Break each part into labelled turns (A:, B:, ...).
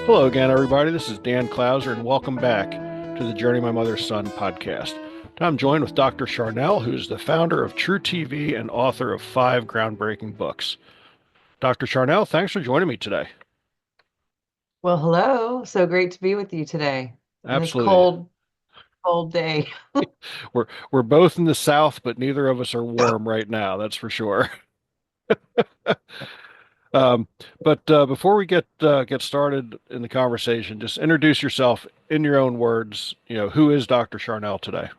A: Hello again, everybody. This is Dan Clouser, and welcome back to the Journey My Mother's Son podcast. I'm joined with Dr. Sharnael, who is the founder of True TV and author of 5 groundbreaking books. Dr. Sharnael, thanks for joining me today.
B: Well, hello. So great to be with you today on this
A: Absolutely.
B: cold day.
A: We're both in the South, but neither of us are warm right now, that's for sure. Um, but before we get started in the conversation, just introduce yourself in your own words. Who is Dr. Sharnael today?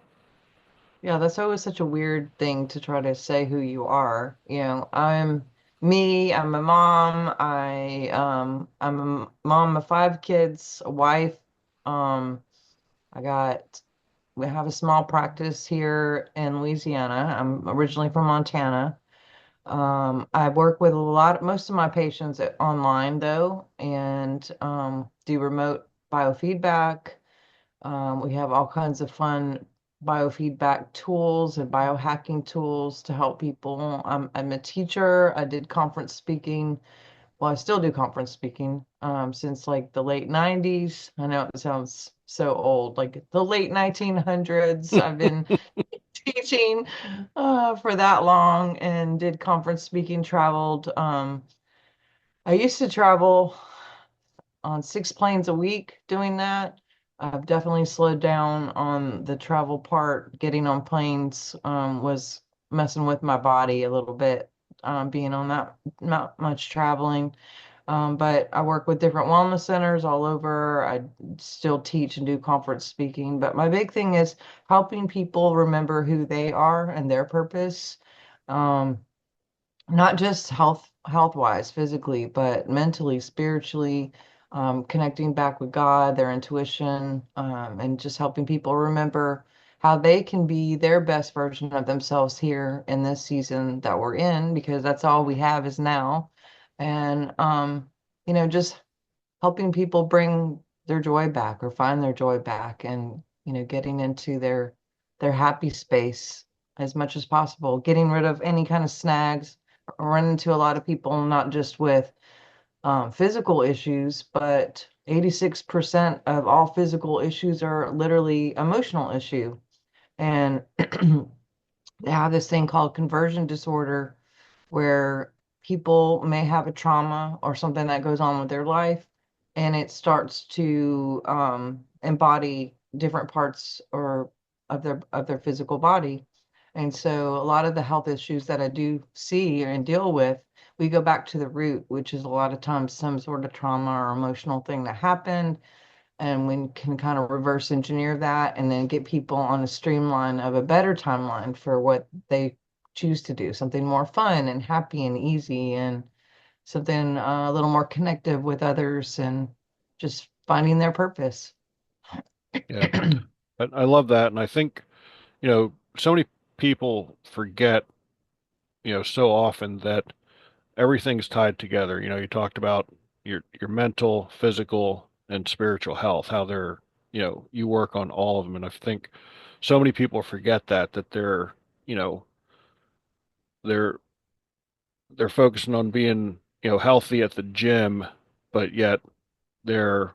B: Yeah, that's always such a weird thing to try to say who you are. I'm me, I'm a mom. I'm a mom of 5 kids, a wife. Um, I got we have a small practice here in Louisiana. I'm originally from Montana. I work with most of my patients online though, and do remote biofeedback. We have all kinds of fun biofeedback tools and biohacking tools to help people. I'm a teacher. I did conference speaking. Well, I still do conference speaking since like the late 90s. I know it sounds so old, like the late 1900s. I've been teaching for that long and did conference speaking, traveled. I used to travel on 6 planes a week doing that. I've definitely slowed down on the travel part. Getting on planes was messing with my body a little bit, being on that not much traveling. But I work with different wellness centers all over. I still teach and do conference speaking. But my big thing is helping people remember who they are and their purpose. Um, Not just health wise physically, but mentally, spiritually, connecting back with God, their intuition, and just helping people remember how they can be their best version of themselves here in this season that we're in, because that's all we have is now. And just helping people bring their joy back or find their joy back, and getting into their happy space as much as possible, getting rid of any kind of snags. I run into a lot of people not just with physical issues, but 86% of all physical issues are literally emotional issue. And they have this thing called conversion disorder, where people may have a trauma or something that goes on with their life, and it starts to embody different parts or of their physical body. And so a lot of the health issues that I do see and deal with, we go back to the root, which is a lot of times some sort of trauma or emotional thing that happened, and we can kind of reverse engineer that and then get people on a streamline of a better timeline for what they choose to do, something more fun and happy and easy, and something a little more connective with others, and just finding their purpose.
A: Yeah, I love that, and I think so many people forget, so often that everything's tied together. You talked about your mental, physical, and spiritual health, how you work on all of them. And I think so many people forget that you know, they're they're focusing on being, healthy at the gym, but yet they're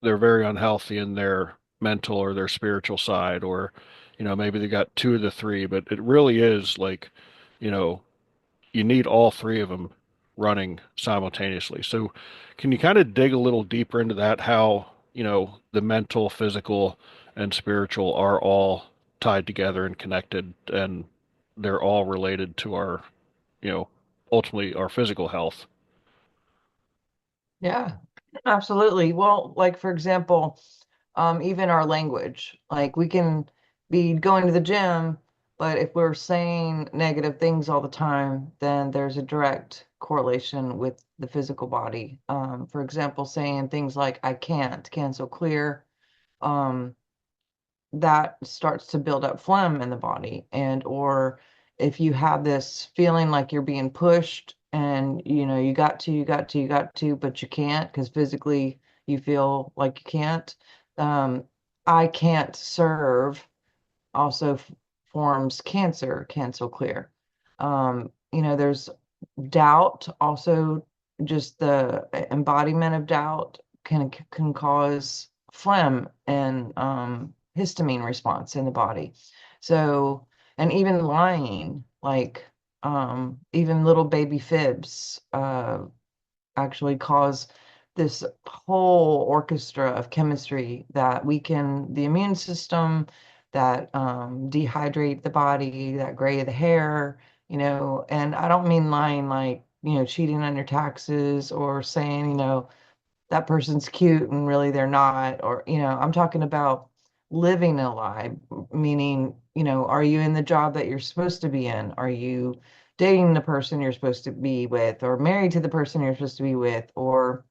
A: they're very unhealthy in their mental or their spiritual side, or, maybe they got two of the three, but it really is like, you know, you need all three of them running simultaneously. So can you kind of dig a little deeper into that, how, the mental, physical, and spiritual are all tied together and connected, and they're all related to our, you know, ultimately our physical health?
B: Yeah, absolutely. Well, like for example, even our language, like we can be going to the gym, but if we're saying negative things all the time, then there's a direct correlation with the physical body. For example, saying things like "I can't so clear," um, that starts to build up phlegm in the body. And or if you have this feeling like you're being pushed and you got to, but you can't because physically you feel like you can't. um, I can't serve also forms cancel clear. There's doubt also, just the embodiment of doubt can cause phlegm and histamine response in the body. So, and even lying, like even little baby fibs, actually cause this whole orchestra of chemistry that weaken the immune system, that dehydrate the body, that gray the hair, and I don't mean lying like, cheating on your taxes or saying, that person's cute and really they're not, or, I'm talking about living a lie, meaning, are you in the job that you're supposed to be in? Are you dating the person you're supposed to be with, or married to the person you're supposed to be with, or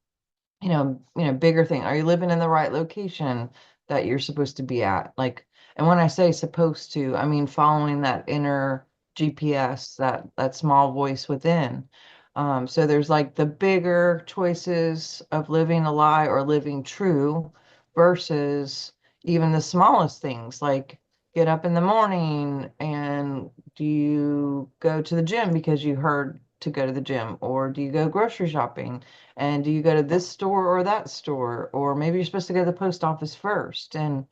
B: bigger thing. Are you living in the right location that you're supposed to be at? Like, and when I say supposed to, I mean following that inner GPS, that small voice within. So there's like the bigger choices of living a lie or living true versus even the smallest things like get up in the morning and do you go to the gym because you heard to go to the gym, or do you go grocery shopping? And do you go to this store or that store? Or maybe you're supposed to go to the post office first. And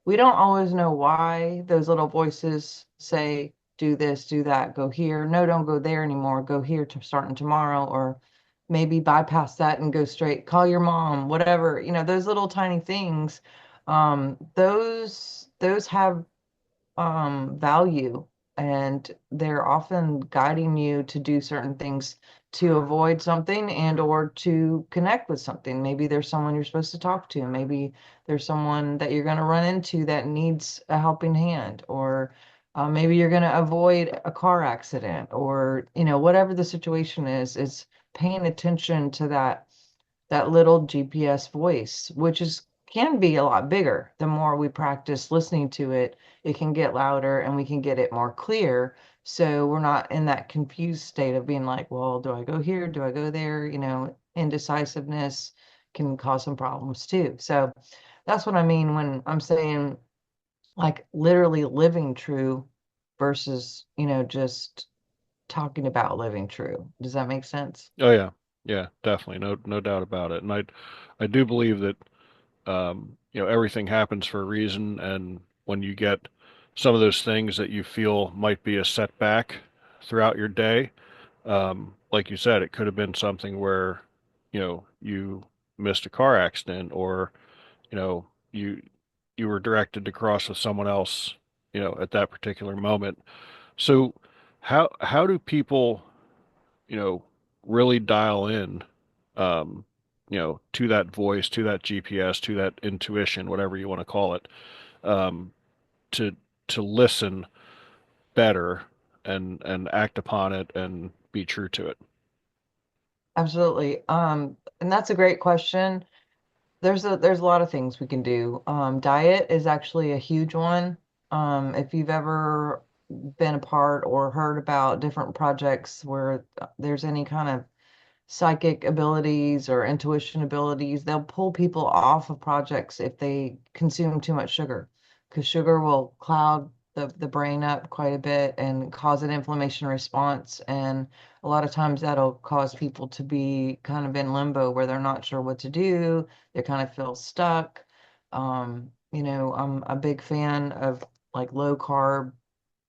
B: we don't always know why those little voices say, do this, do that, go here. No, don't go there anymore. Go here to starting tomorrow. Or maybe bypass that and go straight, call your mom, whatever. Those little tiny things, those have value, and they're often guiding you to do certain things to avoid something and or to connect with something. Maybe there's someone you're supposed to talk to. Maybe there's someone that you're going to run into that needs a helping hand, or maybe you're going to avoid a car accident, or whatever the situation is paying attention to that little GPS voice, which is can be a lot bigger. The more we practice listening to it, it can get louder and we can get it more clear. So we're not in that confused state of being like, well, do I go here? Do I go there? Indecisiveness can cause some problems too. So that's what I mean when I'm saying like literally living true versus, just talking about living true. Does that make sense?
A: Oh yeah. Yeah, definitely. No doubt about it. And I do believe that everything happens for a reason, and when you get some of those things that you feel might be a setback throughout your day, like you said, it could have been something where, you missed a car accident, or, you know, you you were directed to cross with someone else, at that particular moment. So how do people, you know, really dial in, um, to that voice, to that GPS, to that intuition, whatever you want to call it, um, to listen better and act upon it and be true to it?
B: Absolutely. And that's a great question. There's a lot of things we can do. Diet is actually a huge one. If you've ever been a part or heard about different projects where there's any kind of psychic abilities or intuition abilities, they'll pull people off of projects if they consume too much sugar, because sugar will cloud the brain up quite a bit and cause an inflammation response. And a lot of times that'll cause people to be kind of in limbo where they're not sure what to do. They kind of feel stuck. I'm a big fan of like low carb,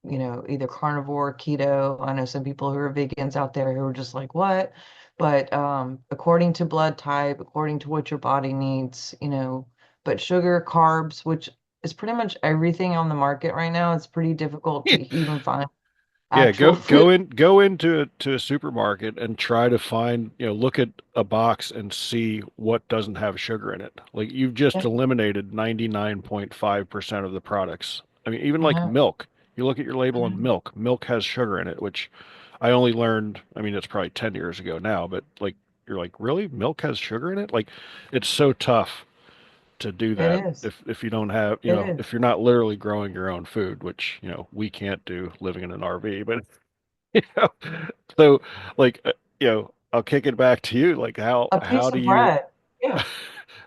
B: either carnivore, keto. I know some people who are vegans out there who are just like, what? But according to blood type, according to what your body needs, but sugar, carbs, which is pretty much everything on the market right now, it's pretty difficult to even find
A: Yeah,
B: actual food.
A: go into a supermarket and try to find, look at a box and see what doesn't have sugar in it. Like you've just
B: Yeah.
A: eliminated 99.5% of the products. I mean, even like
B: Mhm,
A: milk. You look at your label on
B: mhm.
A: milk, milk has sugar in it, which I only learned, I mean, it's probably 10 years ago now, but like you're like, "Really? Milk has sugar in it?" Like it's so tough to do
B: It
A: that
B: is.
A: if you don't have,
B: It is.
A: if you're not literally growing your own food, which, we can't do living in an RV, but you know, so like I'll kick it back to you. Like
B: A
A: how
B: piece
A: do
B: of
A: you
B: bread. Yeah.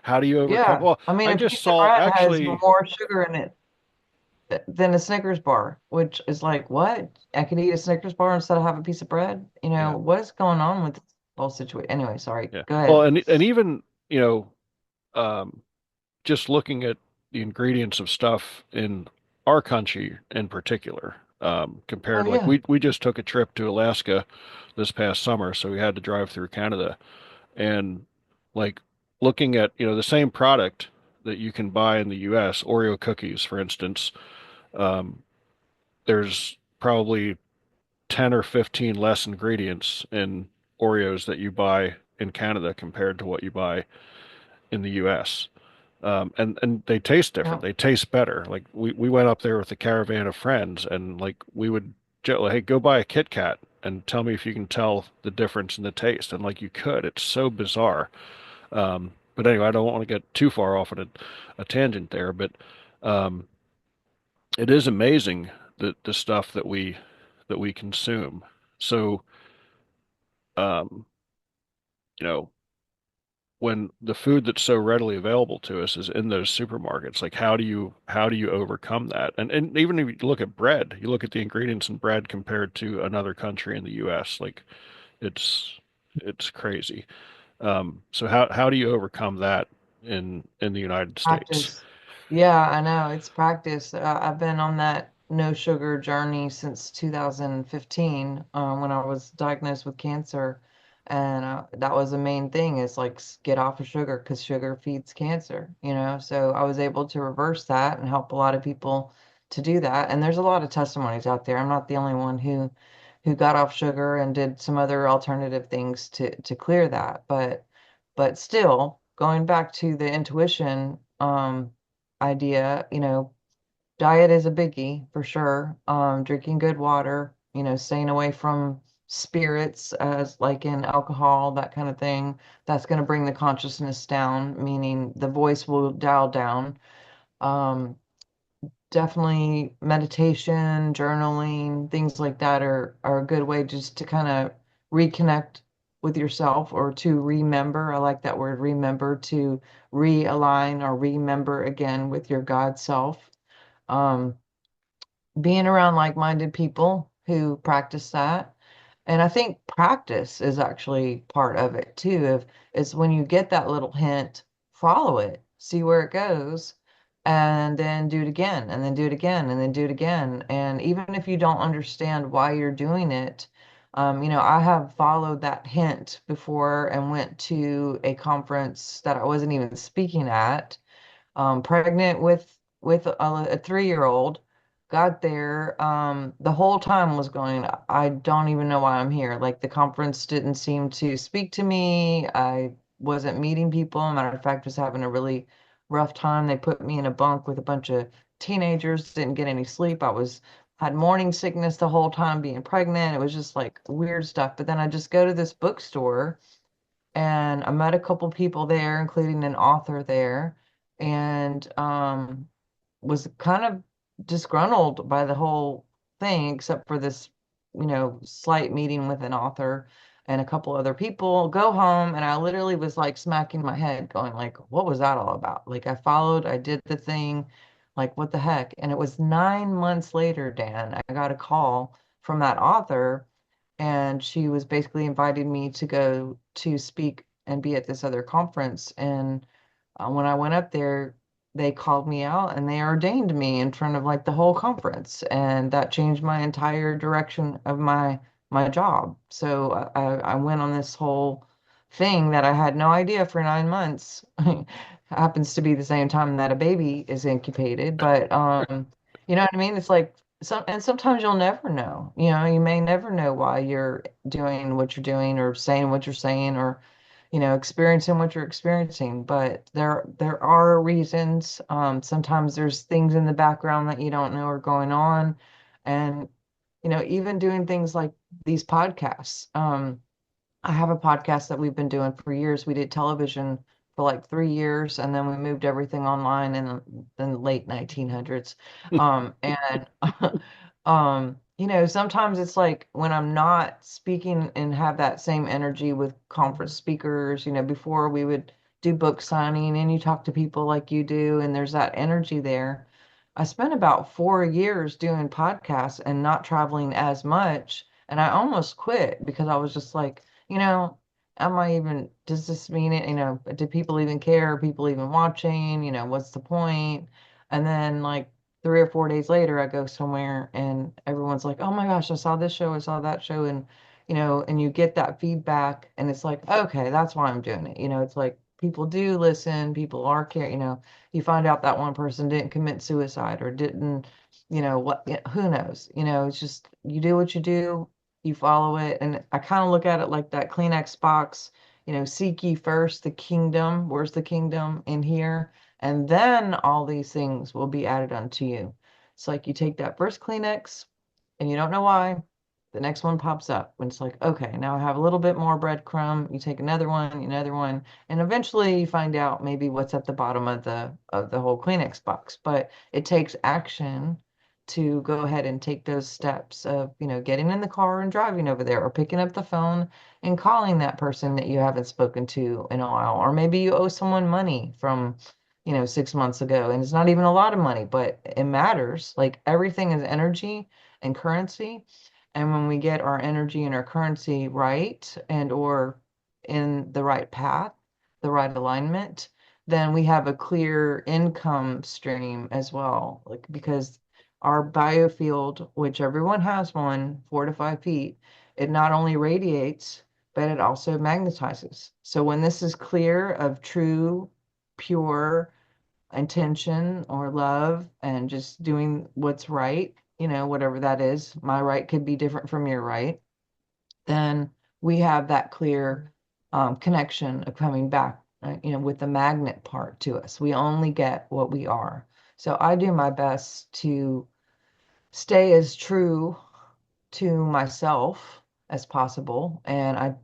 A: how do you overcome?
B: Yeah.
A: Well,
B: I mean,
A: I
B: a
A: just
B: piece of
A: saw
B: bread has
A: actually,
B: more sugar in it than a Snickers bar, which is like, what? I can eat a Snickers bar instead of have a piece of bread?
A: yeah,
B: What is going on with this whole situation? Anyway, sorry.
A: yeah.
B: Go
A: Well,
B: ahead.
A: and even, um, just looking at the ingredients of stuff in our country in particular,
B: Oh
A: compared, like
B: yeah.
A: we just took a trip to Alaska this past summer, so we had to drive through Canada, and like looking at, the same product that you can buy in the US, Oreo cookies, for instance, um, there's probably 10 or 15 less ingredients in Oreos that you buy in Canada compared to what you buy in the US. And they taste different.
B: Yeah.
A: They taste better. Like we went up there with a caravan of friends, and like we would, hey, go buy a Kit Kat and tell me if you can tell the difference in the taste. And like you could. It's so bizarre. But anyway, I don't want to get too far off on a tangent there, but um, it is amazing the stuff that we consume. So, um, you know, when the food that's so readily available to us is in those supermarkets, like how do you overcome that? And even if you look at bread, you look at the ingredients in bread compared to another country in the US, like it's it's crazy. So how do you overcome that in the United States?
B: Practice. Yeah, I know. It's practice. I've been on that no sugar journey since 2015, when I was diagnosed with cancer. And that was the main thing is like get off of sugar because sugar feeds cancer, you know? So I was able to reverse that and help a lot of people to do that. And there's a lot of testimonies out there. I'm not the only one who got off sugar and did some other alternative things to clear that. But still, going back to the intuition idea, diet is a biggie for sure. Drinking good water, staying away from spirits as like in alcohol, that kind of thing. That's going to bring the consciousness down, meaning the voice will dial down. Um, Definitely meditation, journaling, things like that are a good way just to kind of reconnect with yourself or to remember. I like that word, remember, to realign or remember again with your God self. Um, Being around like-minded people who practice that. And I think practice is actually part of it too. If it's when you get that little hint, follow it, see where it goes, and then do it again, and then do it again, and then do it again. And even if you don't understand why you're doing it, I have followed that hint before and went to a conference that I wasn't even speaking at, pregnant with a 3-year-old. Got there. The whole time was going, I don't even know why I'm here. Like the conference didn't seem to speak to me. I wasn't meeting people. Matter of fact, was having a really rough time. They put me in a bunk with a bunch of teenagers, didn't get any sleep. I was had morning sickness the whole time being pregnant. It was just like weird stuff. But then I just go to this bookstore and I met a couple people there, including an author there, and was kind of disgruntled by the whole thing, except for this, slight meeting with an author and a couple other people. Go home, and I literally was like smacking my head, going like, "What was that all about?" Like I did the thing, like what the heck? And it was 9 months later, Dan, I got a call from that author and she was basically inviting me to go to speak and be at this other conference. And when I went up there, they called me out and they ordained me in front of like the whole conference, and that changed my entire direction of my job. So I went on this whole thing that I had no idea for 9 months. Happens to be the same time that a baby is incubated, but you know what I mean? It's like sometimes you'll never know. You may never know why you're doing what you're doing or saying what you're saying or experiencing what you're experiencing. But there are reasons. Sometimes there's things in the background that you don't know are going on. And even doing things like these podcasts. I have a podcast that we've been doing for years. We did television for like 3 years, and then we moved everything online in the late 1900s. And sometimes it's like when I'm not speaking and have that same energy with conference speakers, before we would do book signing and you talk to people like you do, and there's that energy there. I spent about 4 years doing podcasts and not traveling as much, and I almost quit because I was just like, you know, am I even, does this mean it, do people even care? Are people even watching? What's the point? And then like 3 or 4 days later, I go somewhere and everyone's like, oh my gosh, I saw this show, I saw that show. And you get that feedback and it's like, okay, that's why I'm doing it. It's like people do listen, people are care, you find out that one person didn't commit suicide or didn't, what, who knows? It's just, you do what you do, you follow it. And I kind of look at it like that Kleenex box, seek ye first the kingdom. Where's the kingdom? In here. And then all these things will be added unto you. It's like you take that first Kleenex and you don't know why. The next one pops up when it's like, okay, now I have a little bit more breadcrumb. You take another one, and eventually you find out maybe what's at the bottom of the whole Kleenex box. But it takes action to go ahead and take those steps of, getting in the car and driving over there or picking up the phone and calling that person that you haven't spoken to in a while. Or maybe you owe someone money from, 6 months ago and it's not even a lot of money, but it matters. Like everything is energy and currency. And when we get our energy and our currency right and or in the right path, the right alignment, then we have a clear income stream as well. Like because our biofield, which everyone has one, 4 to 5 feet, it not only radiates, but it also magnetizes. So when this is clear of true, pure intention or love and just doing what's right, whatever that is, my right could be different from your right, then we have that clear connection of coming back, with the magnet part to us. We only get what we are. So I do my best to stay as true to myself as possible. And I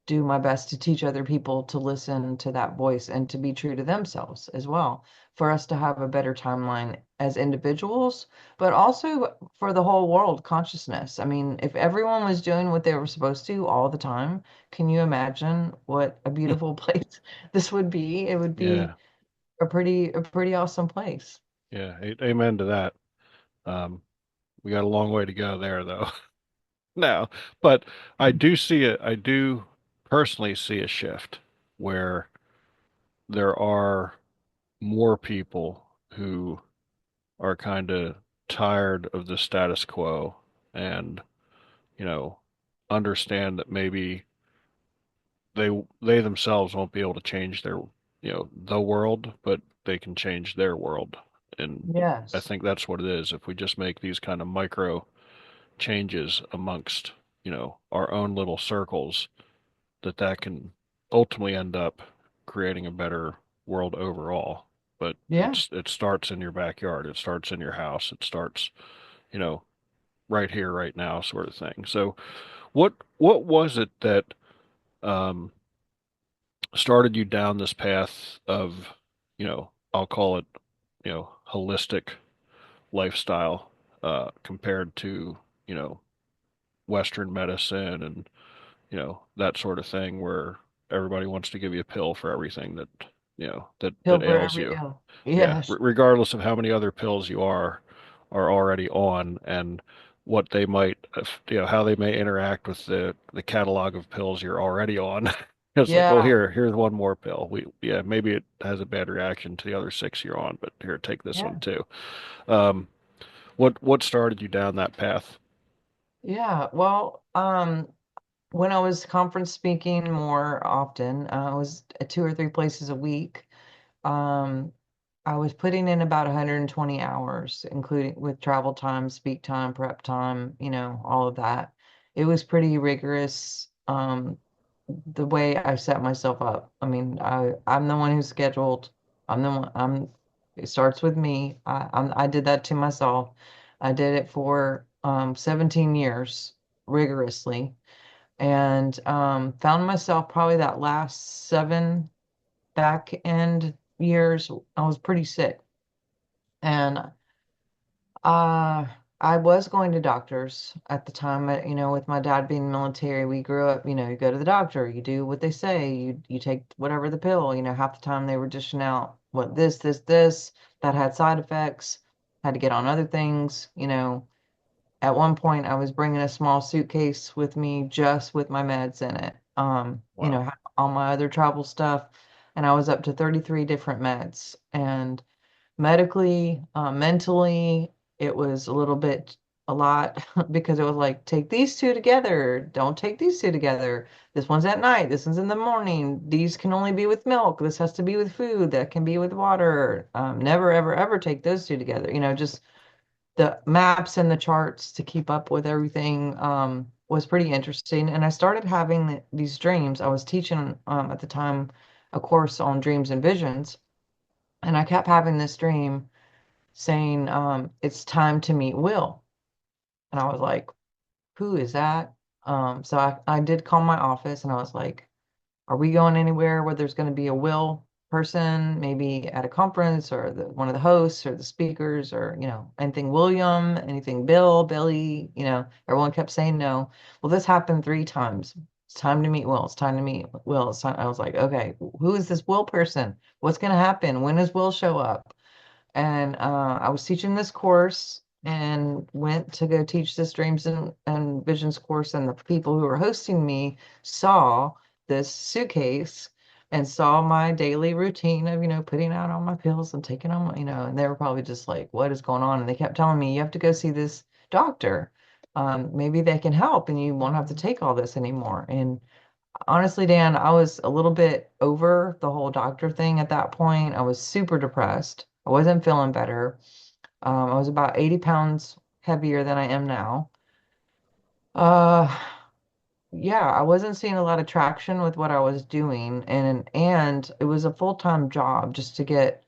B: do my best to teach other people to listen to that voice and to be true to themselves as well, for us to have a better timeline as individuals, but also for the whole world consciousness. I mean, if everyone was doing what they were supposed to all the time, can you imagine what a beautiful place this would be? It would be
A: Yeah,
B: a pretty awesome place.
A: yeah. Amen to that. Um, we got a long way to go there, though. Now, but I do personally see a shift where there are more people who are kind of tired of the status quo and, you know, understand that maybe they they themselves won't be able to change their, the world, but they can change their world. And I
B: Yes.
A: think that's what it is. If we just make these kind of micro changes amongst, our own little circles, that can ultimately end up creating a better world overall. But
B: Yeah.
A: it starts in your backyard. It starts in your house. It starts, you know, right here, right now, sort of thing. So what was it that um, started you down this path of, I'll call it, holistic lifestyle compared to, you know, Western medicine and that sort of thing where everybody wants to give you a pill for everything that
B: Pill for
A: ails
B: every
A: you.
B: ill.
A: Yeah,
B: Yes.
A: regardless of how many other pills you are already on and what they might, how they may interact with the catalog of pills you're already on. It's like, oh,
B: Yeah.
A: here's one more pill. Yeah, maybe it has a bad reaction to the other six you're on, but here, take this one
B: Yeah.
A: too. Um, what started you down that path?
B: Yeah. Well, when I was conference speaking more often, I was at 2 or 3 places a week. Um, I was putting in about 120 hours, including with travel time, speak time, prep time, all of that. It was pretty rigorous, the way I set myself up. I mean, I'm the one who's scheduled. It starts with me. I did that to myself. I did it for 17 years rigorously and found myself probably that last 7 back end years, I was pretty sick. And uh, I was going to doctors at the time, with my dad being military, we grew up, you go to the doctor, you do what they say, you take whatever the pill, half the time they were dishing out what this, that had side effects, had to get on other things. At one point, I was bringing a small suitcase with me just with my meds in it.
A: Wow.
B: all my other travel stuff, and I was up to 33 different meds. And medically, mentally, it was a little bit a lot because it was like, take these two together, don't take these two together. This one's at night, this one's in the morning. These can only be with milk. This has to be with food. That can be with water. Never, ever, ever take those two together. Just the maps and the charts to keep up with everything was pretty interesting. And I started having these dreams. I was teaching at the time a course on dreams and visions, and I kept having this dream saying, it's time to meet Will. And I was like, who is that? So I did call my office and I was like, are we going anywhere where there's going to be a Will person, maybe at a conference or one of the hosts or the speakers or, anything William, anything Bill, Billy, everyone kept saying no. Well, this happened 3 times. It's time to meet Will. It's time to meet Will. I was like, okay, who is this Will person? What's going to happen? When does Will show up? And I was teaching this course and went to go teach this dreams and visions course. And the people who were hosting me saw this suitcase and saw my daily routine of, putting out all my pills and taking them, and they were probably just like, what is going on? And they kept telling me, you have to go see this doctor. Maybe they can help and you won't have to take all this anymore. And honestly, Dan, I was a little bit over the whole doctor thing at that point. I was super depressed. I wasn't feeling better. I was about 80 pounds heavier than I am now. Uh, yeah, I wasn't seeing a lot of traction with what I was doing, and it was a full-time job just to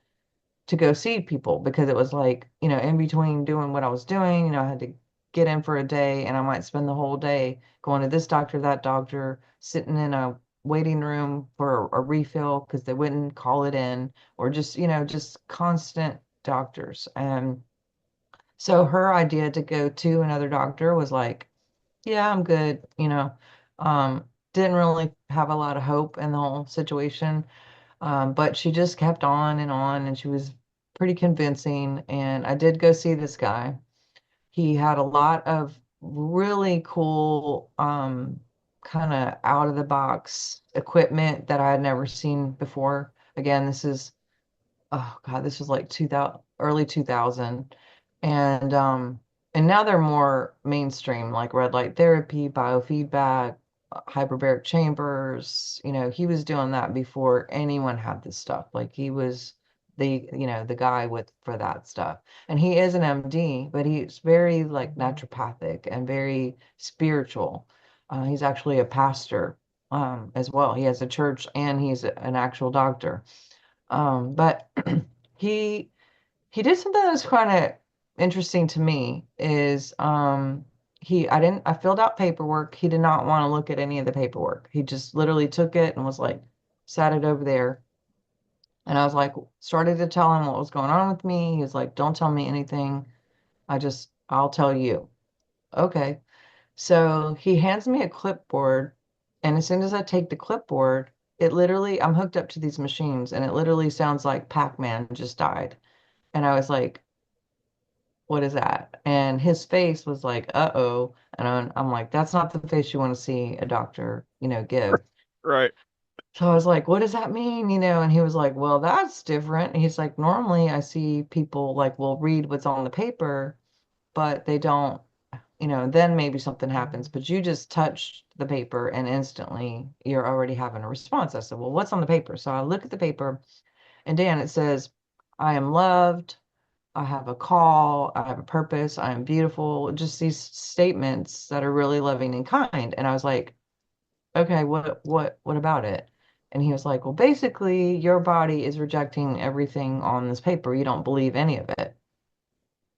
B: go see people because it was like, in between doing what I was doing, I had to get in for a day and I might spend the whole day going to this doctor, that doctor, sitting in a waiting room for a refill because they wouldn't call it in, or just constant doctors. And so her idea to go to another doctor was like, yeah, I'm good, didn't really have a lot of hope in the whole situation. But she just kept on, and she was pretty convincing. And I did go see this guy. He had a lot of really cool, kind of out of the box equipment that I had never seen before. Again, oh God, this was like 2000, early 2000. And and now they're more mainstream, like red light therapy, biofeedback, hyperbaric chambers. He was doing that before anyone had this stuff. Like he was the guy with for that stuff. And he is an MD, but he's very like naturopathic and very spiritual. He's actually a pastor as well. He has a church and he's an actual doctor. But he he did something that was kind of interesting to me is I filled out paperwork. He did not want to look at any of the paperwork. He just literally took it and was like, sat it over there. And I was like, started to tell him what was going on with me. He was like, don't tell me anything. I'll tell you. Okay. So he hands me a clipboard, and as soon as I take the clipboard, I'm hooked up to these machines, and it literally sounds like Pac-Man just died. And I was like, what is that? And his face was like, uh-oh. And I'm like, that's not the face you want to see a doctor, give.
A: Right.
B: So I was like, what does that mean? And he was like, well, that's different. And he's like, normally I see people like will read what's on the paper, but they don't, then maybe something happens. But you just touched the paper and instantly you're already having a response. I said, well, what's on the paper? So I look at the paper, and Dan, it says, I am loved. I have a call, I have a purpose, I am beautiful, just these statements that are really loving and kind. And I was like, okay, what about it? And he was like, well, basically, your body is rejecting everything on this paper. You don't believe any of it.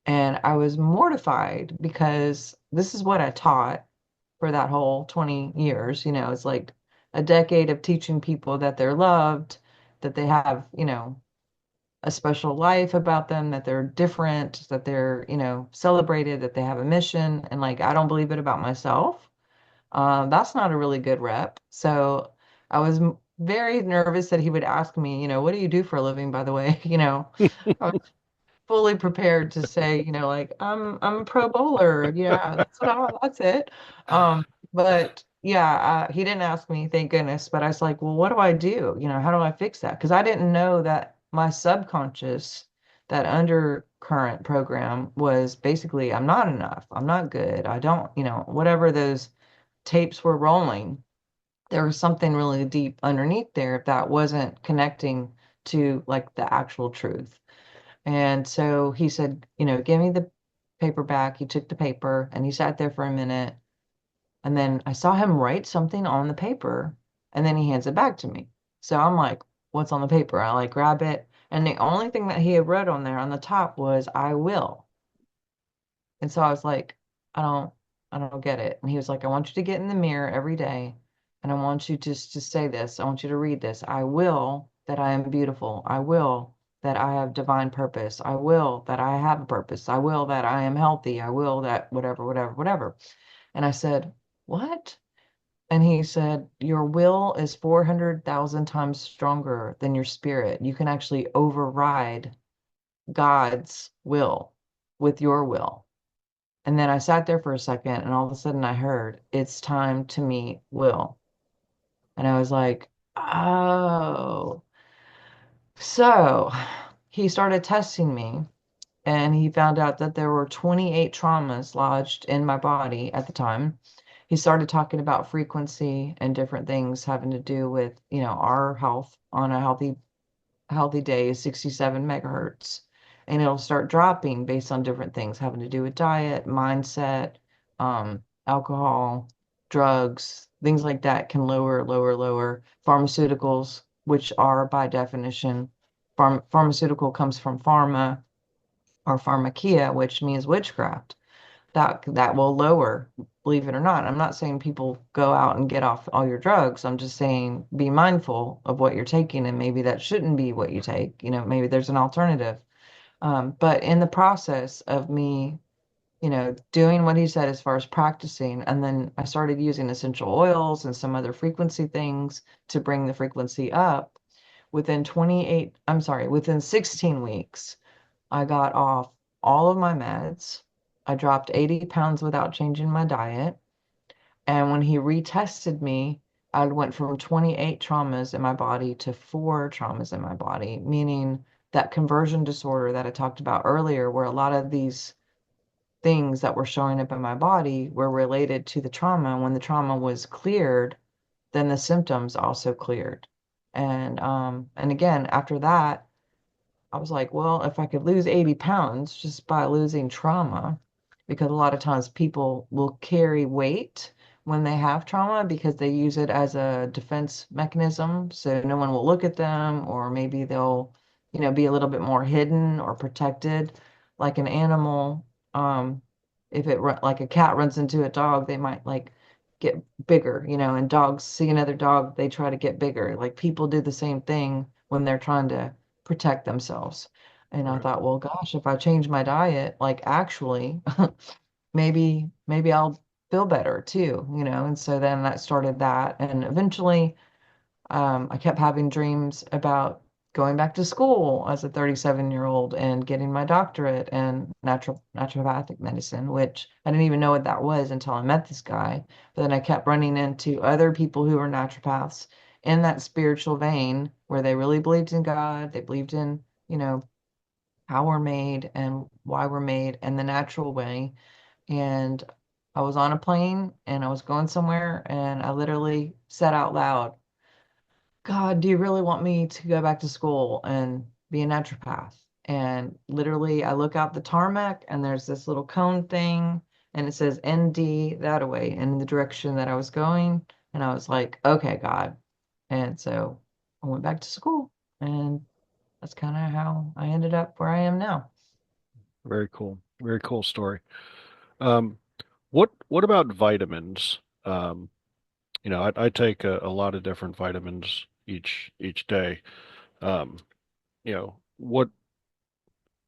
B: And I was mortified because this is what I taught for that whole 20 years. It's like a decade of teaching people that they're loved, that they have, a special life about them, that they're different, that they're, celebrated, that they have a mission. And like, I don't believe it about myself. That's not a really good rep. So I was very nervous that he would ask me, what do you do for a living, by the way? I was fully prepared to say, like, I'm a pro bowler. Yeah, that's it. Um, but yeah, he didn't ask me, thank goodness. But I was like, well, what do I do? How do I fix that? Because I didn't know that my subconscious, that undercurrent program was basically, I'm not enough. I'm not good. I don't, whatever those tapes were rolling, there was something really deep underneath there that wasn't connecting to like the actual truth. And so he said, give me the paper back. He took the paper and he sat there for a minute. And then I saw him write something on the paper and then he hands it back to me. So I'm like, what's on the paper? I like grab it. And the only thing that he had wrote on there on the top was, I will. And so I was like, I don't, I don't get it. And he was like, I want you to get in the mirror every day and I want you to say this. I want you to read this. I will that I am beautiful. I will that I have divine purpose. I will that I have a purpose. I will that I am healthy. I will that whatever, whatever, whatever. And I said, what? And he said, your will is 400,000 times stronger than your spirit. You can actually override God's will with your will. And then I sat there for a second, and all of a sudden I heard, it's time to meet Will. And I was like, oh. So he started testing me, and he found out that there were 28 traumas lodged in my body at the time. He started talking about frequency and different things having to do with, our health on a healthy day is 67 megahertz. And it'll start dropping based on different things having to do with diet, mindset, alcohol, drugs, things like that can lower, lower, lower. Pharmaceuticals, which are by definition, pharmaceutical comes from pharma or pharmakia, which means witchcraft. That will lower, believe it or not. I'm not saying people go out and get off all your drugs. I'm just saying be mindful of what you're taking, and maybe that shouldn't be what you take. Maybe there's an alternative. But in the process of me, doing what he said as far as practicing, and then I started using essential oils and some other frequency things to bring the frequency up. Within 16 weeks, I got off all of my meds. I dropped 80 pounds without changing my diet. And when he retested me, I went from 28 traumas in my body to 4 traumas in my body, meaning that conversion disorder that I talked about earlier, where a lot of these things that were showing up in my body were related to the trauma. When the trauma was cleared, then the symptoms also cleared. And again, after that, I was like, well, if I could lose 80 pounds just by losing trauma, because a lot of times people will carry weight when they have trauma because they use it as a defense mechanism. So no one will look at them, or maybe they'll, be a little bit more hidden or protected. Like an animal, um, if like a cat runs into a dog, they might like get bigger, and dogs see another dog, they try to get bigger. Like people do the same thing when they're trying to protect themselves. And I
A: Right.
B: thought, well, gosh, if I change my diet, like actually, maybe I'll feel better too, And so then that started that. And eventually, I kept having dreams about going back to school as a 37-year-old and getting my doctorate in naturopathic medicine, which I didn't even know what that was until I met this guy. But then I kept running into other people who were naturopaths in that spiritual vein where they really believed in God, they believed in, how we're made and why we're made and the natural way. And I was on a plane and I was going somewhere and I literally said out loud, God, do you really want me to go back to school and be a naturopath? And literally, I look out the tarmac and there's this little cone thing and it says ND that way and in the direction that I was going. And I was like, okay, God. And so I went back to school and that's kind of how I ended up where I am now.
A: Very cool. Very cool story. Um, what about vitamins? I take a lot of different vitamins each day. Um, what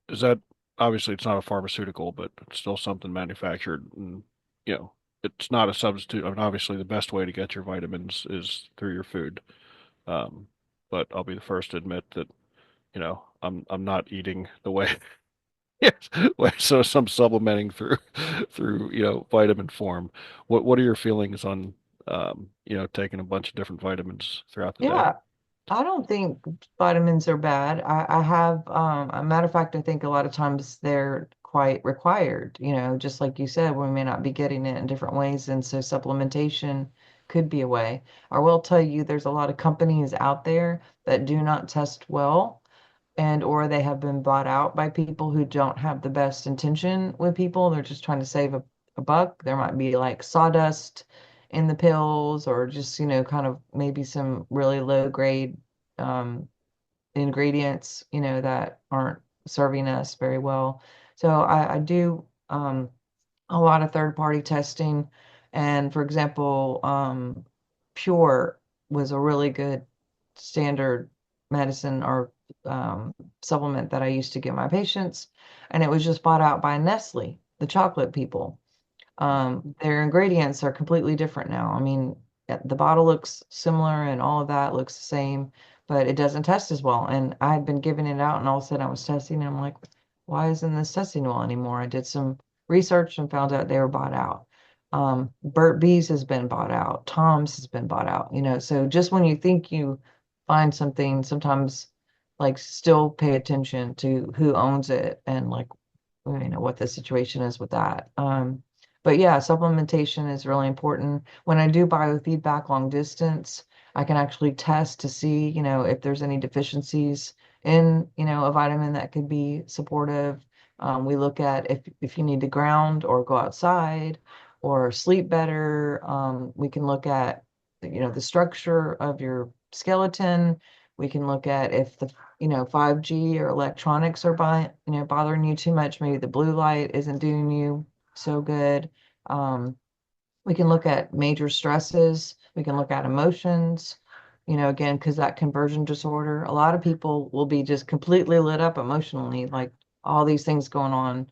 A: is that? Obviously, it's not a pharmaceutical, but it's still something manufactured, and you know, it's not a substitute. I mean, obviously, the best way to get your vitamins is through your food. Um, but I'll be the first to admit that, I'm not eating the way. Yes, so some supplementing through vitamin form. What are your feelings taking a bunch of different vitamins throughout the day.
B: Yeah, I don't think vitamins are bad. I have, a matter of fact, I think a lot of times they're quite required, just like you said, we may not be getting it in different ways. And so supplementation could be a way. I will tell you, there's a lot of companies out there that do not test well, and or they have been bought out by people who don't have the best intention with people. They're just trying to save a buck. There might be like sawdust in the pills, or just, kind of maybe some really low grade um, ingredients, that aren't serving us very well. So I do a lot of third party testing. And for example, Pure was a really good standard medicine or supplement that I used to give my patients. And it was just bought out by Nestle, the chocolate people. Their ingredients are completely different now. I mean, the bottle looks similar and all of that looks the same, but it doesn't test as well. And I had been giving it out, and all of a sudden I was testing, and I'm like, why isn't this testing well anymore? I did some research and found out they were bought out. Burt Bees has been bought out. Tom's has been bought out. So just when you think you find something, sometimes like still pay attention to who owns it and like what the situation is with that. But yeah, supplementation is really important. When I do biofeedback long distance, I can actually test to see, if there's any deficiencies in, a vitamin that could be supportive. We look at if you need to ground or go outside or sleep better. We can look at, the structure of your skeleton. We can look at if the 5G or electronics are bothering you too much. Maybe the blue light isn't doing you so good. Um, we can look at major stresses. We can look at emotions, again, because that conversion disorder, a lot of people will be just completely lit up emotionally, like all these things going on.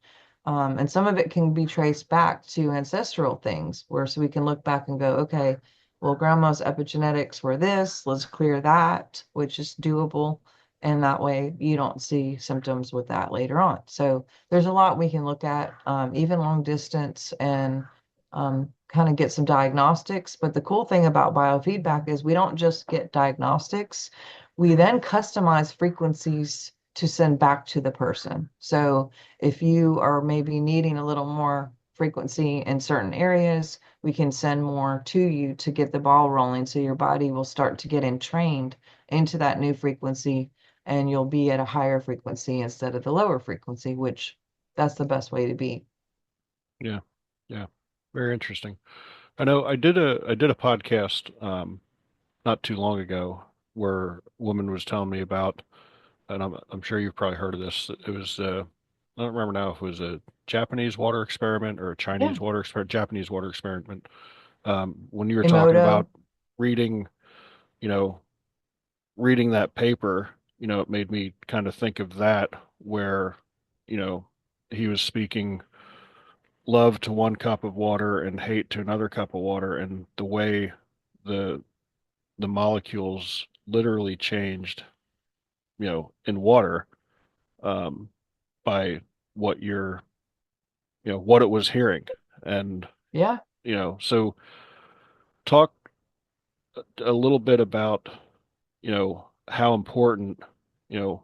B: And some of it can be traced back to ancestral things, where so we can look back and go, okay, well, grandma's epigenetics were this, let's clear that, which is doable. And that way you don't see symptoms with that later on. So there's a lot we can look at, even long distance, and kind of get some diagnostics. But the cool thing about biofeedback is we don't just get diagnostics, we then customize frequencies to send back to the person. So if you are maybe needing a little more frequency in certain areas, we can send more to you to get the ball rolling. So your body will start to get entrained into that new frequency, and you'll be at a higher frequency instead of the lower frequency, which that's the best way to be.
A: Yeah, yeah, very interesting. I know I did a podcast not too long ago where a woman was telling me about, and I'm sure you've probably heard of this. It was I don't remember now if it was a Japanese water experiment or a
B: Yeah.
A: Chinese water experiment, Japanese water experiment. When you were talking
B: Emoto.
A: about reading, you know, reading that paper, it made me kind of think of that where, you know, he was speaking love to one cup of water and hate to another cup of water, and the way the the molecules literally changed, in water, um, by what you're, what it was hearing. And,
B: Yeah,
A: so talk a little bit about, how important, you know,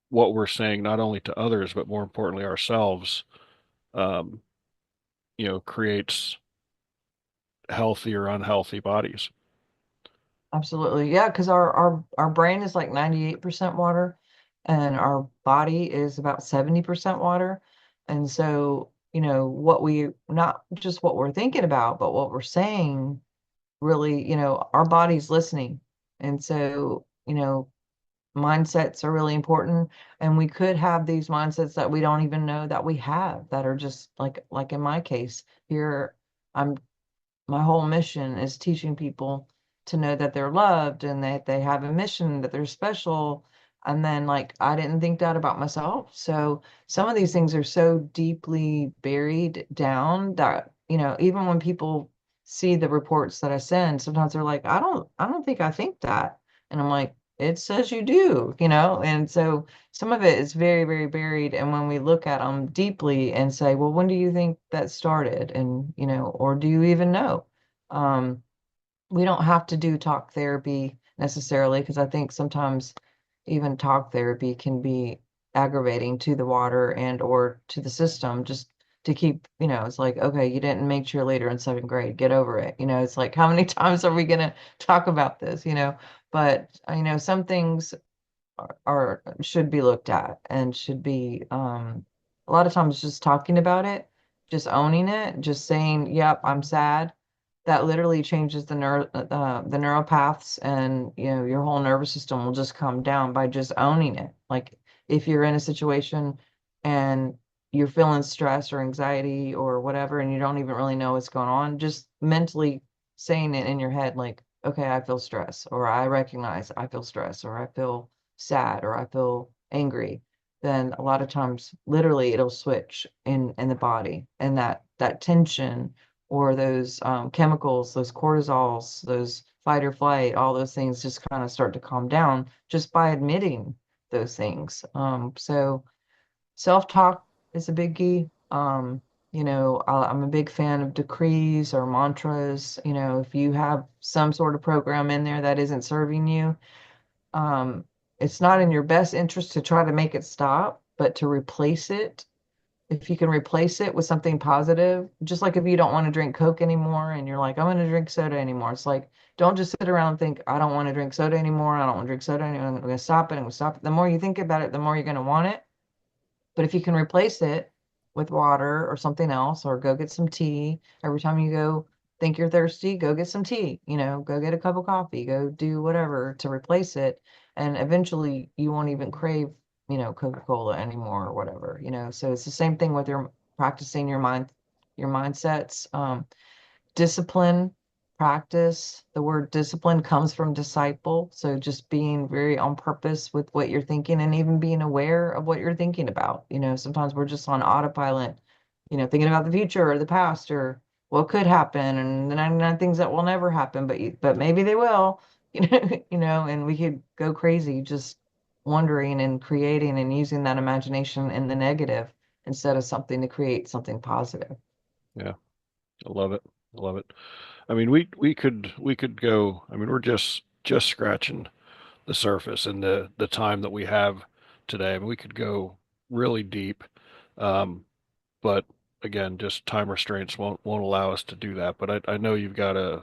A: what we're saying, not only to others, but more importantly ourselves, um, creates healthy or unhealthy bodies.
B: absolutely. Yeah, because our brain is like 98% water, and our body is about 70% water. And so, what we not just what we're thinking about, but what we're saying really, our body's listening. And so, mindsets are really important. And we could have these mindsets that we don't even know that we have, that are just like in my case here. I'm My whole mission is teaching people to know that they're loved and that they have a mission, that they're special. And then, like, I didn't think that about myself. So some of these things are so deeply buried down that, even when people see the reports that I send, sometimes they're like, I don't think I think that. And I'm like, it says you do, And so some of it is very, very buried. And when we look at them deeply and say, well, when do you think that started? And, or do you even know? we don't have to do talk therapy necessarily, because I think sometimes even talk therapy can be aggravating to the water and or to the system, just to keep, it's like, okay, you didn't make cheerleader in seventh grade, get over it. It's like, how many times are we going to talk about this, but some things are should be looked at and should be a lot of times just talking about it, just owning it, just saying, "Yep, I'm sad." That literally changes the neural paths, and your whole nervous system will just calm down by just owning it. Like if you're in a situation and you're feeling stress or anxiety or whatever, and you don't even really know what's going on, just mentally saying it in your head, like, "Okay, I feel stress," or "I recognize I feel stress," or "I feel sad," or "I feel angry," then a lot of times literally it'll switch in the body, and that tension or those chemicals, those cortisols, those fight or flight, all those things just kind of start to calm down just by admitting those things. So self-talk is a biggie. I'm a big fan of decrees or mantras. If you have some sort of program in there that isn't serving you, um, it's not in your best interest to try to make it stop, but to replace it. If you can replace it with something positive, just like if you don't want to drink Coke anymore and you're like, I'm going to drink soda anymore. It's like, don't just sit around and think, I don't want to drink soda anymore. I don't want to drink soda anymore. I'm going to stop it. I'm going to stop it. The more you think about it, the more you're going to want it. But if you can replace it with water or something else, or go get some tea, every time you go think you're thirsty, go get some tea, go get a cup of coffee, go do whatever to replace it. And eventually you won't even crave, Coca-Cola anymore or whatever, So it's the same thing with your practicing your mindsets. Discipline, practice. The word discipline comes from disciple. So just being very on purpose with what you're thinking and even being aware of what you're thinking about. Sometimes we're just on autopilot, thinking about the future or the past or what could happen and the 99 things that will never happen, but maybe they will, and we could go crazy just wondering and creating and using that imagination in the negative instead of something to create something positive.
A: Yeah, I love it. I love it. I mean, we could go. I mean, we're just scratching the surface in the time that we have today. I mean, we could go really deep, um, but again, just time restraints won't allow us to do that. But I know you've got a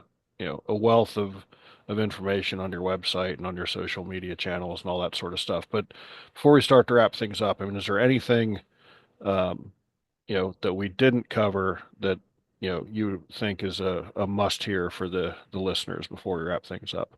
A: wealth of information on your website and on your social media channels and all that sort of stuff. But before we start to wrap things up, I mean, is there anything um, that we didn't cover that you think is a must hear for the listeners before we wrap things up?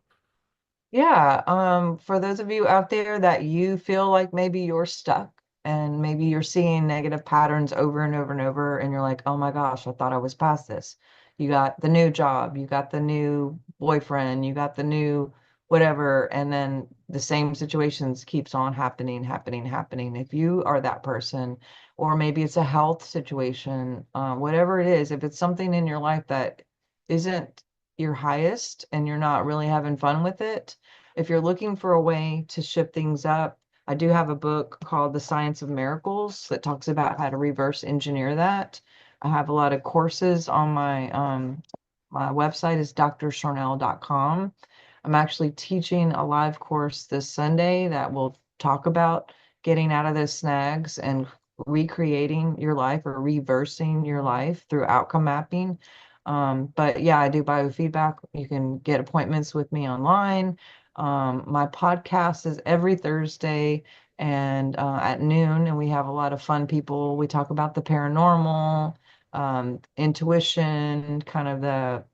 B: Yeah, for those of you out there that you feel like maybe you're stuck and maybe you're seeing negative patterns over and over and over, and you're like, oh my gosh, I thought I was past this. You got the new job, you got the new boyfriend, you got the new whatever, and then the same situations keeps on happening, happening, happening. If you are that person, or maybe it's a health situation, whatever it is, if it's something in your life that isn't your highest and you're not really having fun with it, if you're looking for a way to shift things up, I do have a book called The Science of Miracles that talks about how to reverse engineer that. I have a lot of courses on my website is drsharnel.com. I'm actually teaching a live course this Sunday that will talk about getting out of those snags and recreating your life or reversing your life through outcome mapping. But yeah, I do biofeedback. You can get appointments with me online. My podcast is every Thursday and at noon, and we have a lot of fun people. We talk about the paranormal, intuition, kind of the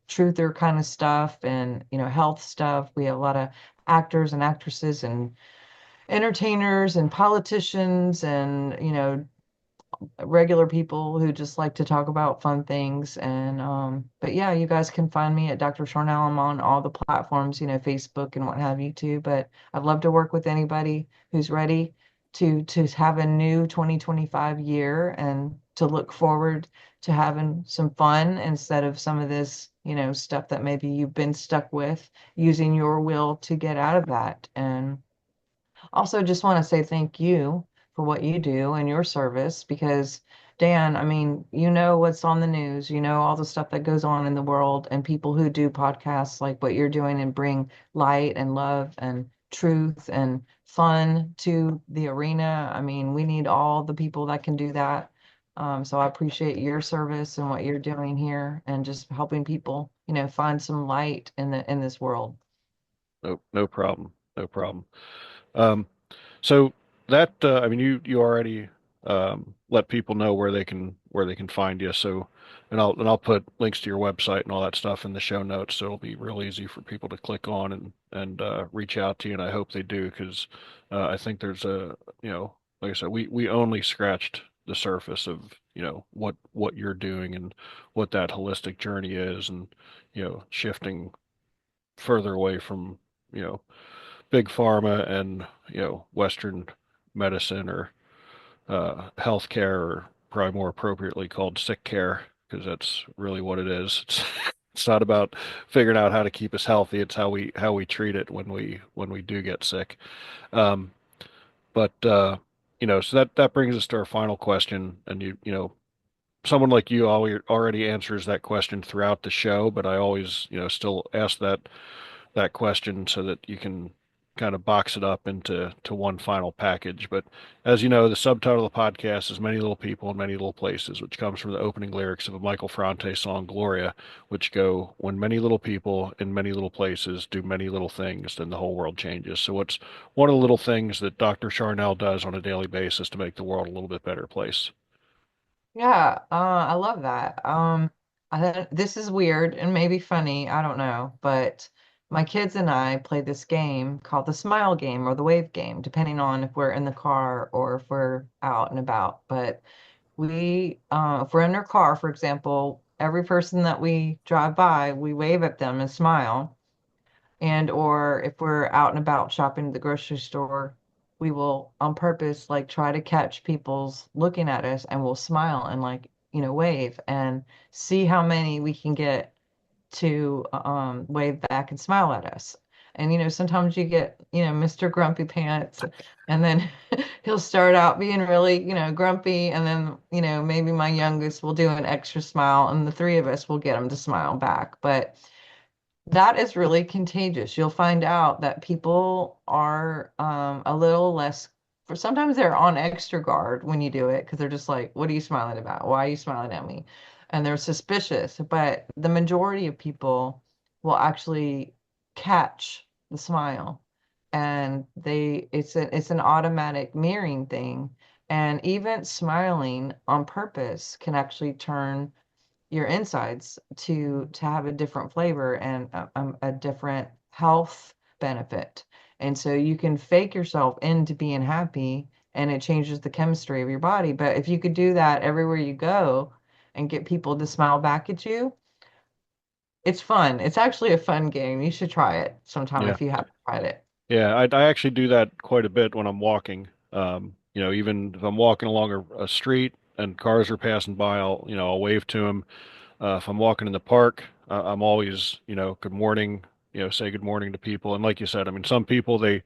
B: truther kind of stuff, and health stuff. We have a lot of actors and actresses and entertainers and politicians and regular people who just like to talk about fun things. And but yeah, you guys can find me at Dr. Sharnael. I'm on all the platforms, Facebook and what have you too. But I'd love to work with anybody who's ready to have a new 2025 year and to look forward to having some fun instead of some of this, stuff that maybe you've been stuck with, using your will to get out of that. And also, just want to say thank you for what you do and your service, because Dan, I mean, you know what's on the news, you know all the stuff that goes on in the world, and people who do podcasts like what you're doing and bring light and love and truth and fun to the arena. I mean, we need all the people that can do that. So I appreciate your service and what you're doing here and just helping people, find some light in this world.
A: No, no problem. No problem. Um, So that I mean, you already let people know where they can find you. So, and I'll put links to your website and all that stuff in the show notes, so it'll be real easy for people to click on and reach out to you. And I hope they do because I think there's a like I said, we only scratched the surface of what you're doing and what that holistic journey is, and shifting further away from you know big pharma and Western medicine or healthcare, or probably more appropriately called sick care, because that's really what it is. It's not about figuring out how to keep us healthy. It's how we treat it when we do get sick. Um, but so that brings us to our final question, and someone like you already answers that question throughout the show, but I always still ask that question so that you can kind of box it up into one final package. But as you know, the subtitle of the podcast is Many Little People in Many Little Places, which comes from the opening lyrics of a Michael Franti song, Gloria, which go, when many little people in many little places do many little things, then the whole world changes. So what's one of the little things that Dr. Sharnael does on a daily basis to make the world a little bit better place?
B: Yeah, I love that. This is weird and maybe funny, I don't know, but my kids and I play this game called the smile game or the wave game, depending on if we're in the car or if we're out and about. But if we're in our car, for example, every person that we drive by, we wave at them and smile. And or if we're out and about shopping at the grocery store, we will on purpose like try to catch people's looking at us and we'll smile and like, wave and see how many we can get to wave back and smile at us. And sometimes you get, Mr. Grumpy Pants, and then he'll start out being really, grumpy, and then, maybe my youngest will do an extra smile, and the three of us will get him to smile back. But that is really contagious. You'll find out that people are a little less, for sometimes they're on extra guard when you do it because they're just like, what are you smiling about? Why are you smiling at me? And they're suspicious. But the majority of people will actually catch the smile. And it's an automatic mirroring thing. And even smiling on purpose can actually turn your insides to have a different flavor and a different health benefit. And so you can fake yourself into being happy and it changes the chemistry of your body. But if you could do that everywhere you go and get people to smile back at you, it's fun. It's actually a fun game. You should try it sometime
A: Yeah.
B: if you haven't tried it.
A: Yeah, I actually do that quite a bit when I'm walking. Even if I'm walking along a street and cars are passing by, I'll wave to them. If I'm walking in the park, I'm always, good morning, say good morning to people. And like you said, I mean, some people they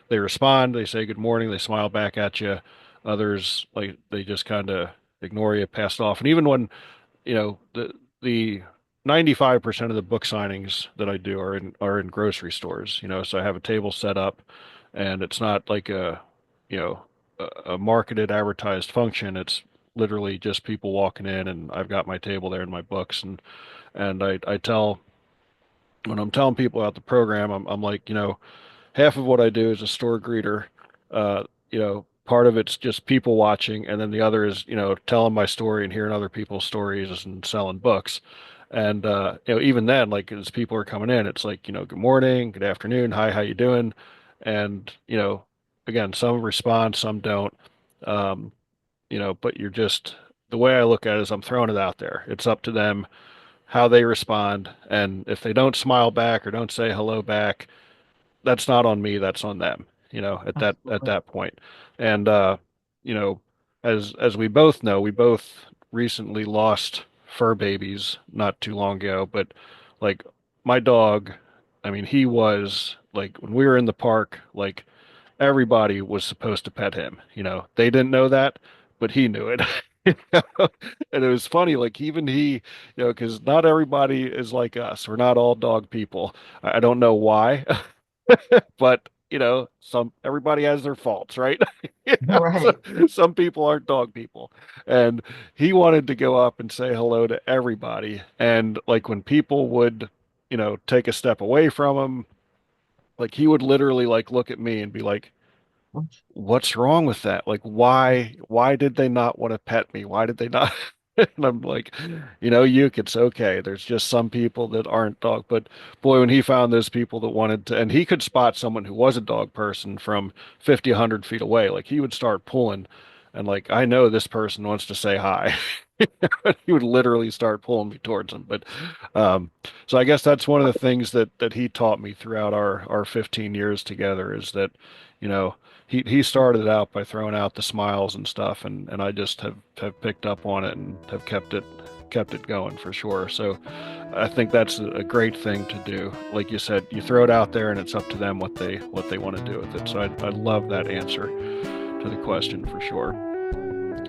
A: respond, they say good morning, they smile back at you. Others like they just kind of ignore you, pass it off. And even when the 95% of the book signings that I do are in grocery stores, so I have a table set up and it's not like you know a marketed advertised function. It's literally just people walking in and I've got my table there and my books, and I tell when I'm telling people about the program, I'm like, half of what I do is a store greeter. Part of it's just people watching, and then the other is, telling my story and hearing other people's stories and selling books. And even then, like as people are coming in, it's like, good morning, good afternoon, hi, how you doing? And again, some respond, some don't. Um, but you're just the way I look at it is I'm throwing it out there. It's up to them how they respond, and if they don't smile back or don't say hello back, that's not on me, that's on them, at
B: Absolutely.
A: that point. And you know, as we both know, we both recently lost fur babies not too long ago, but like my dog, I mean, he was like when we were in the park, like everybody was supposed to pet him. They didn't know that, but he knew it. And it was funny, like even he, because not everybody is like us. We're not all dog people. I don't know why, but some everybody has their faults, right? So,
B: Right.
A: some people aren't dog people, and he wanted to go up and say hello to everybody. And like when people would, take a step away from him, like he would literally like look at me and be like, what's wrong with that? Like, why did they not want to pet me? Why did they not? And I'm like, Yuke, it's okay. There's just some people that aren't dog. But boy, when he found those people that wanted to, and he could spot someone who was a dog person from 50, 100 feet away, like he would start pulling and like, I know this person wants to say hi. He would literally start pulling me towards him. But um, so I guess that's one of the things that he taught me throughout our 15 years together is that, you know, he started out by throwing out the smiles and stuff, and I just have picked up on it and have kept it going for sure. So I think that's a great thing to do. Like you said, you throw it out there, and it's up to them what they want to do with it. So I love that answer to the question for sure.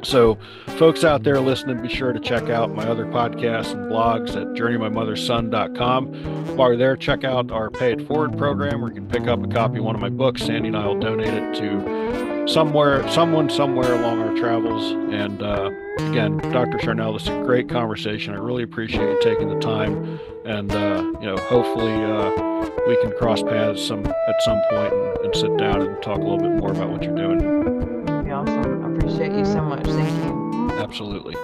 A: So, folks out there listening, be sure to check out my other podcasts and blogs at journeymymotherson.com. While you're there, check out our Pay It Forward program where you can pick up a copy of one of my books. Sandy and I will donate it to someone, somewhere along our travels. And again, Dr. Sharnael, this is a great conversation. I really appreciate you taking the time. And, hopefully we can cross paths at some point and sit down and talk a little bit more about what you're doing.
B: That'd be awesome. I appreciate you so much. Thank you.
A: Absolutely.